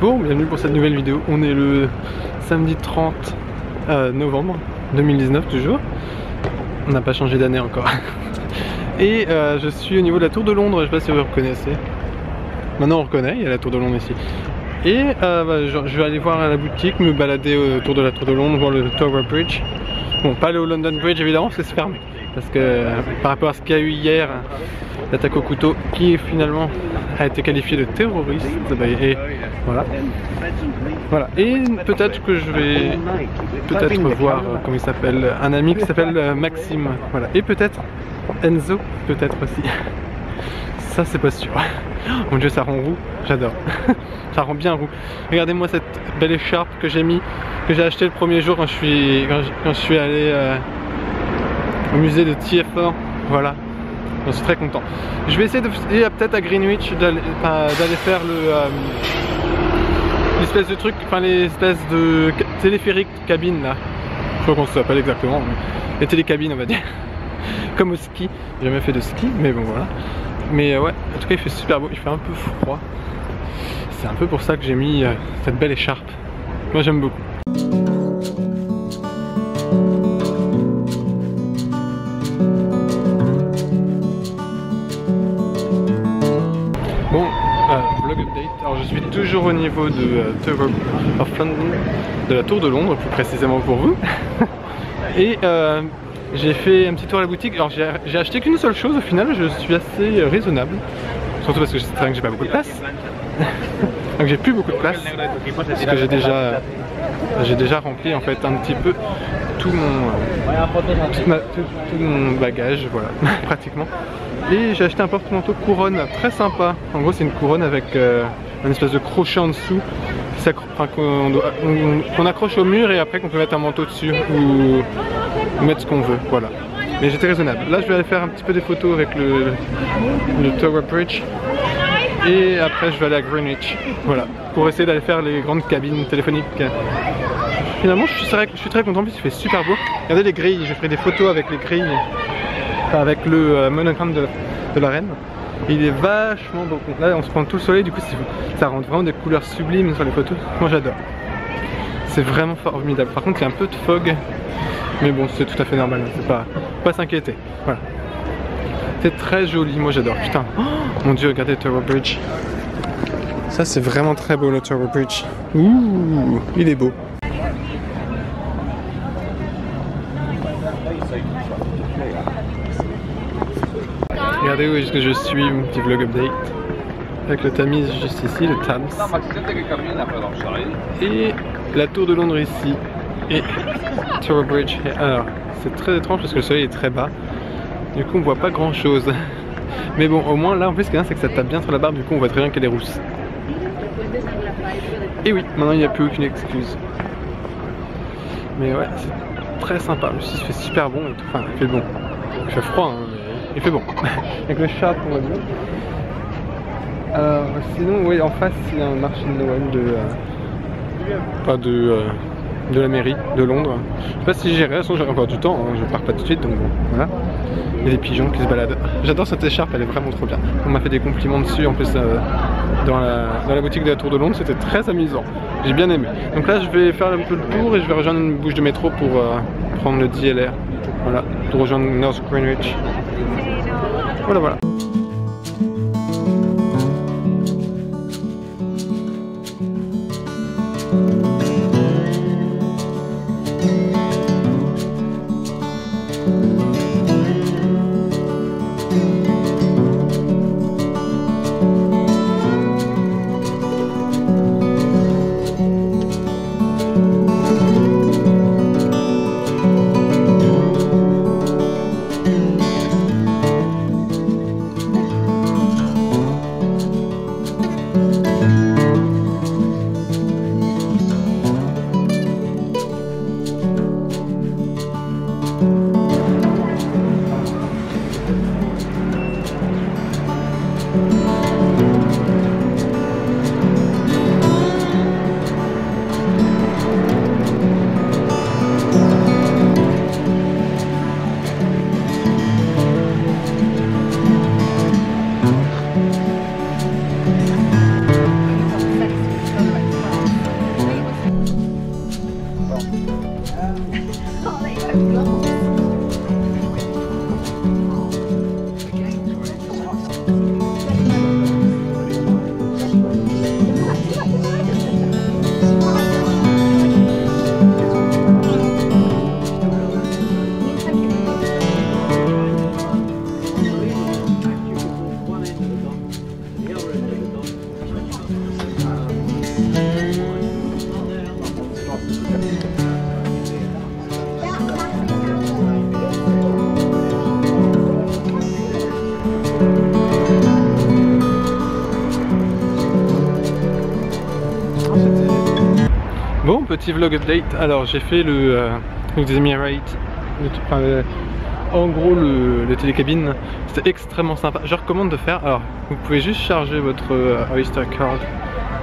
Bon, bienvenue pour cette nouvelle vidéo. On est le samedi 30 novembre 2019 toujours. On n'a pas changé d'année encore. Et je suis au niveau de la Tour de Londres, je sais pas si vous reconnaissez. Maintenant on reconnaît, il y a la Tour de Londres ici. Et je vais aller voir à la boutique, me balader autour de la Tour de Londres, voir le Tower Bridge. Bon, pas aller au London Bridge évidemment parce que c'est fermé. Parce que par rapport à ce qu'il y a eu hier, l'attaque au couteau qui finalement a été qualifiée de terroriste. Et voilà. Et peut-être que je vais voir comment il s'appelle, un ami qui s'appelle Maxime. Voilà. Et peut-être Enzo, peut-être aussi. Ça c'est pas sûr. Mon dieu, ça rend roux, j'adore. Ça rend bien roux. Regardez-moi cette belle écharpe que j'ai mis, que j'ai acheté le premier jour quand je suis allé au musée de TF1. Voilà. Je suis très content. Je vais essayer peut-être à Greenwich d'aller faire l'espèce de truc, enfin l'espèce de téléphérique cabine là. Je crois qu'on se s'appelle exactement, mais les télécabines on va dire. Comme au ski. J'ai jamais fait de ski, mais bon voilà. Mais ouais, en tout cas il fait super beau, il fait un peu froid. C'est un peu pour ça que j'ai mis cette belle écharpe. Moi j'aime beaucoup. Bon, vlog update. Alors je suis toujours au niveau de Tower of London, de la Tour de Londres plus précisément pour vous. Et j'ai fait un petit tour à la boutique. Alors j'ai acheté qu'une seule chose au final, je suis assez raisonnable. Surtout parce que c'est vrai que j'ai pas beaucoup de place. Donc j'ai plus beaucoup de place. Parce que j'ai déjà rempli en fait un petit peu tout mon bagage, voilà, pratiquement. Et j'ai acheté un porte-manteau couronne très sympa. En gros c'est une couronne avec une espèce de crochet en dessous qu'on accroche au mur et après qu'on peut mettre un manteau dessus ou mettre ce qu'on veut, voilà. Mais j'étais raisonnable. Là je vais aller faire un petit peu des photos avec le Tower Bridge et après je vais aller à Greenwich, voilà, pour essayer d'aller faire les grandes cabines téléphoniques. Finalement je suis très content, parce qu'il fait super beau. Regardez les grilles, je ferai des photos avec les grilles, avec le monogramme de la reine. Et il est vachement beau. Là on se prend tout le soleil, du coup ça rend vraiment des couleurs sublimes sur les photos. Moi j'adore. C'est vraiment formidable. Par contre il y a un peu de fog, mais bon c'est tout à fait normal, c'est pas s'inquiéter. Voilà. C'est très joli, moi j'adore. Putain, oh, mon dieu, regardez le Tower Bridge. Ça c'est vraiment très beau le Tower Bridge. Ouh, il est beau. Regardez où est-ce que je suis, mon petit vlog update. Avec le Tamise juste ici, le Thames. Et la Tour de Londres ici. Et Tower Bridge. Alors, c'est très étrange parce que le soleil est très bas. Du coup on voit pas grand chose. Mais bon, au moins là en plus ce qu'il y a c'est que ça tape bien sur la barbe, du coup on voit très bien qu'elle est rousse. Et oui, maintenant il n'y a plus aucune excuse. Mais ouais, c'est très sympa. Le 6 fait super bon et tout. Enfin, il fait bon. Il fait froid, hein, mais il fait bon. Avec le chat, on va dire. Sinon, oui, en face il y a un marché de Noël de la mairie de Londres. Je sais pas si j'irai, de toute façon j'aurai encore du temps, hein, je pars pas tout de suite donc bon, voilà. Il y a des pigeons qui se baladent. J'adore cette écharpe, elle est vraiment trop bien. On m'a fait des compliments dessus en plus dans la boutique de la Tour de Londres, c'était très amusant. J'ai bien aimé. Donc là je vais faire un peu le tour et je vais rejoindre une bouche de métro pour prendre le DLR. Voilà, pour rejoindre North Greenwich. Voilà. Bon, petit vlog update. Alors j'ai fait le Emirates, en gros le télécabine. C'était extrêmement sympa. Je recommande de faire. Alors vous pouvez juste charger votre Oyster Card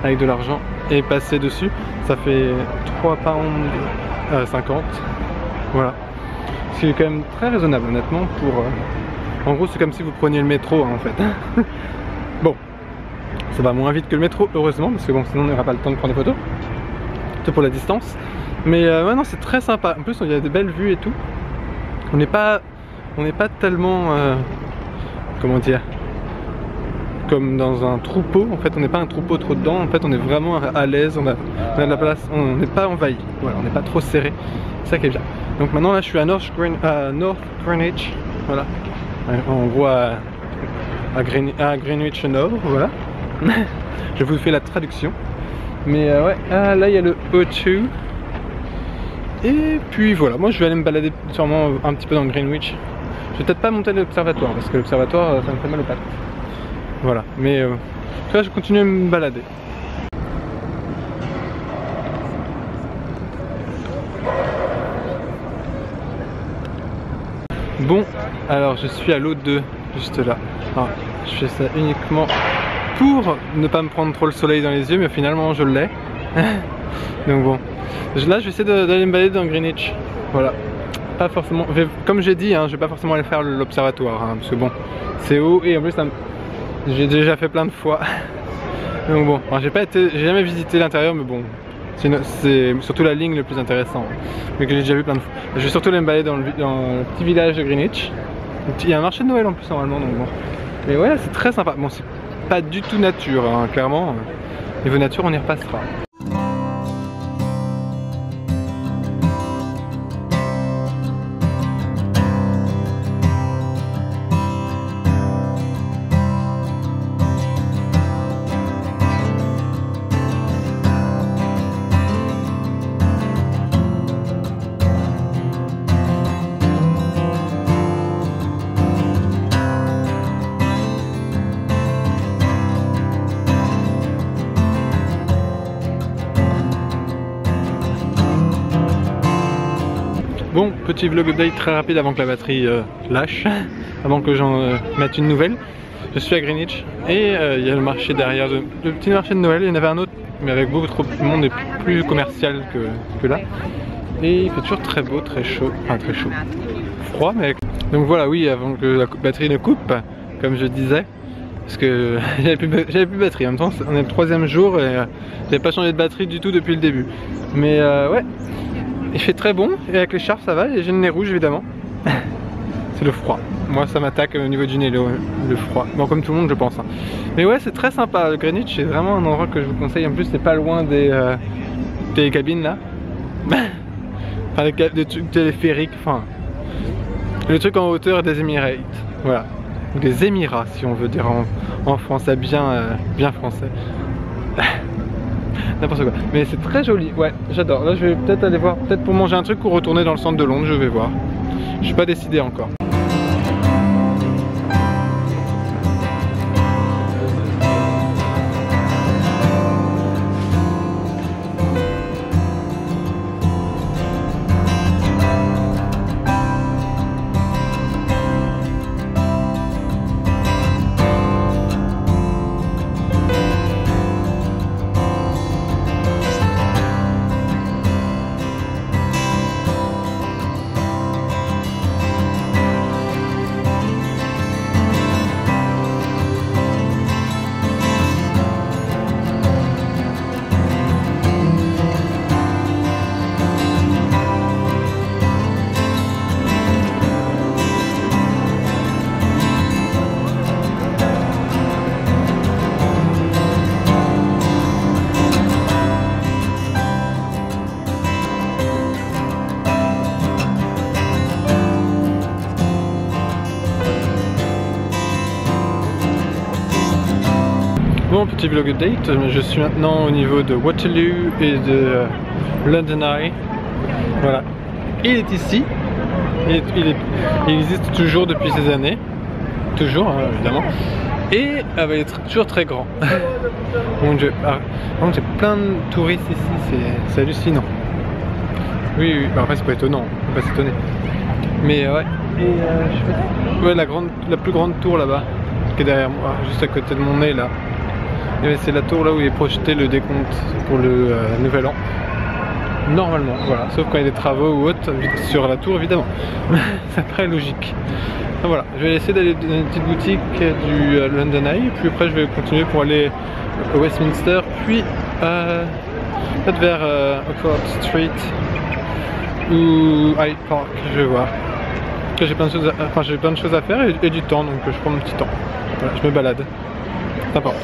avec de l'argent et passer dessus. Ça fait 3 pounds 50. Voilà. Ce qui est quand même très raisonnable honnêtement pour. En gros c'est comme si vous preniez le métro en fait. Bon, ça va moins vite que le métro heureusement parce que bon sinon on n'aura pas le temps de prendre des photos. Pour la distance, mais ouais, non, c'est très sympa. En plus il y a des belles vues et tout. On n'est pas tellement comment dire, comme dans un troupeau. En fait on n'est pas un troupeau trop dedans. En fait on est vraiment à l'aise, on a de la place, on n'est pas envahi, voilà, on n'est pas trop serré, c'est ça qui est bien. Donc maintenant là je suis à North Greenwich, voilà, en gros à Greenwich Nord, voilà. Je vous fais la traduction. Mais ouais, là il y a le O2. Et puis voilà, moi je vais aller me balader sûrement un petit peu dans Greenwich. Je vais peut-être pas monter à l'observatoire parce que l'observatoire ça me fait mal aux pattes. Voilà, mais là je continue à me balader. Bon, alors je suis à l'O2, juste là. Alors, je fais ça uniquement pour ne pas me prendre trop le soleil dans les yeux, mais finalement je l'ai. Donc bon, là je vais essayer d'aller me balader dans Greenwich. Voilà, pas forcément, comme j'ai dit, hein, je vais pas forcément aller faire l'observatoire, hein, parce que bon, c'est haut et en plus j'ai déjà fait plein de fois. Donc bon, j'ai jamais visité l'intérieur, mais bon, c'est surtout la ligne le plus intéressant, mais que j'ai déjà vu plein de fois. Je vais surtout aller me balader dans le petit village de Greenwich. Il y a un marché de Noël en plus normalement, donc bon. Mais ouais, c'est très sympa. Bon, c'est pas du tout nature, hein, clairement. Niveau nature, on y repassera. Bon, petit vlog update très rapide avant que la batterie lâche, avant que j'en mette une nouvelle. Je suis à Greenwich et il y a le marché derrière, le petit marché de Noël. Il y en avait un autre, mais avec beaucoup trop de monde et plus commercial que là. Et il fait toujours très beau, très chaud, enfin très chaud, froid, mais donc voilà, oui, avant que la batterie ne coupe, comme je disais, parce que j'avais plus de batterie. En même temps, on est le 3e jour et j'avais pas changé de batterie du tout depuis le début. Mais ouais. Il fait très bon et avec l'écharpe ça va, et j'ai le nez rouge évidemment. C'est le froid. Moi ça m'attaque au niveau du nez, le froid. Bon, comme tout le monde je pense. Hein. Mais ouais, c'est très sympa. Le Greenwich c'est vraiment un endroit que je vous conseille. En plus c'est pas loin des télécabines là. Enfin des trucs téléphériques, enfin le truc en hauteur des Emirates. Voilà. Ou des Émirats si on veut dire en français bien français. N'importe quoi, mais c'est très joli, ouais, j'adore. Là je vais peut-être aller voir, peut-être pour manger un truc ou retourner dans le centre de Londres, je vais voir. Je suis pas décidé encore. petit vlog update. Je suis maintenant au niveau de Waterloo et de London Eye. Voilà. Il est ici. Il existe toujours depuis ces années. Toujours, hein, évidemment. Et il est toujours très grand. Mon Dieu. J'ai plein de touristes ici. C'est hallucinant. Oui. Bah, après, c'est pas étonnant. On peut pas s'étonner. Mais ouais. Et ouais, la plus grande tour là-bas, qui est derrière moi, juste à côté de mon nez là. C'est la tour là où est projeté le décompte pour le nouvel an. Normalement, voilà, sauf quand il y a des travaux ou autre sur la tour évidemment. Ça paraît logique. Donc, voilà, je vais essayer d'aller dans une petite boutique du London Eye, puis après je vais continuer pour aller au Westminster, puis peut-être vers Oxford Street ou Hyde Park, je vais voir. J'ai plein de choses à faire et du temps, donc je prends mon petit temps. Voilà, je me balade. C'est important.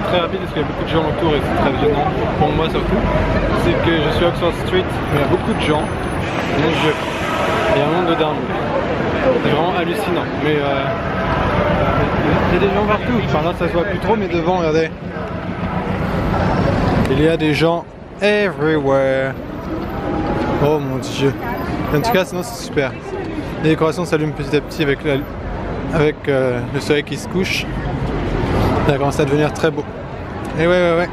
Très rapide parce qu'il y a beaucoup de gens autour et c'est très gênant pour moi surtout. C'est que je suis à Oxford Street, il y a beaucoup de gens. Mon Dieu, il y a un monde de dingue. C'est vraiment hallucinant. Mais il y a des gens partout. Enfin là ça se voit plus trop, mais devant, regardez. Il y a des gens everywhere. Oh mon Dieu. En tout cas, sinon c'est super. Les décorations s'allument petit à petit avec le soleil qui se couche. Ça a commencé à devenir très beau. Et ouais.